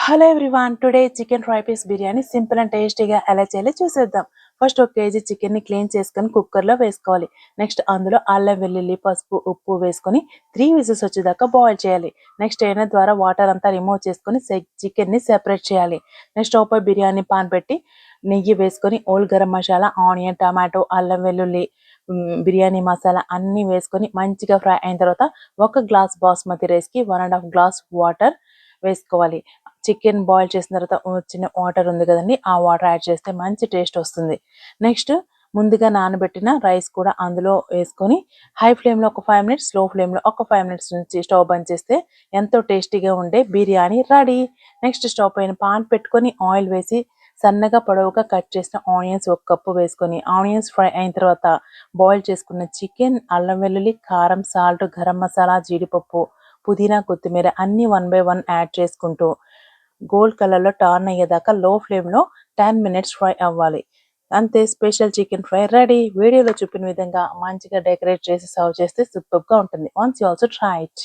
Hello everyone, today chicken fry piece biryani simple and టేస్టీగా ఎలా చేయాలో చూసేద్దాం. ఫస్ట్ 1 కేజీ చికెన్ని క్లీన్ చేసుకొని కుక్కర్లో వేసుకోవాలి. నెక్స్ట్ అందులో అల్లం వెల్లుల్లి పసుపు ఉప్పు వేసుకొని 3 విజిల్స్ వచ్చేదాకా బాయిల్ చేయాలి. నెక్స్ట్ స్ట్రైనర్ ద్వారా వాటర్ అంతా రిమూవ్ చేసుకొని చికెన్ని సెపరేట్ చేయాలి. నెక్స్ట్ స్టవ్ పై బిర్యానీ పాన్ పెట్టి నెయ్యి వేసుకొని whole garam masala onion tomato అల్లం వెల్లుల్లి బిర్యానీ మసాలా అన్నీ వేసుకొని మంచిగా ఫ్రై అయిన తర్వాత 1 గ్లాస్ బాస్మతి రైస్కి 1.5 గ్లాస్ వాటర్ వేసుకోవాలి. చికెన్ బాయిల్ చేసిన తర్వాత వచ్చిన వాటర్ ఉంది కదండి, ఆ వాటర్ యాడ్ చేస్తే మంచి టేస్ట్ వస్తుంది. నెక్స్ట్ ముందుగా నానబెట్టిన రైస్ కూడా అందులో వేసుకొని హై ఫ్లేమ్లో ఒక 5 మినిట్స్, లో ఫ్లేమ్లో ఒక 5 మినిట్స్ నుంచి స్టవ్ బంద్ చేస్తే ఎంతో టేస్టీగా ఉండే బిర్యానీ రెడీ. నెక్స్ట్ స్టవ్ పైన పాన్ పెట్టుకొని ఆయిల్ వేసి సన్నగా పొడవుగా కట్ చేసిన ఆనియన్స్ 1 కప్పు వేసుకొని ఆనియన్స్ ఫ్రై అయిన తర్వాత బాయిల్ చేసుకున్న చికెన్, అల్లం వెల్లుల్లి, కారం, సాల్ట్, గరం మసాలా, జీడిపప్పు, పుదీనా, కొత్తిమీర అన్నీ 1 బై 1 యాడ్ చేసుకుంటూ గోల్డ్ కలర్లో టర్న్ అయ్యేదాకా లో ఫ్లేమ్లో 10 మినిట్స్ ఫ్రై అవ్వాలి. అంతే, స్పెషల్ చికెన్ ఫ్రై రెడీ. వీడియోలో చూపిన విధంగా మంచిగా డెకరేట్ చేసి సర్వ్ చేస్తే సూపర్గా ఉంటుంది. Once you also try it.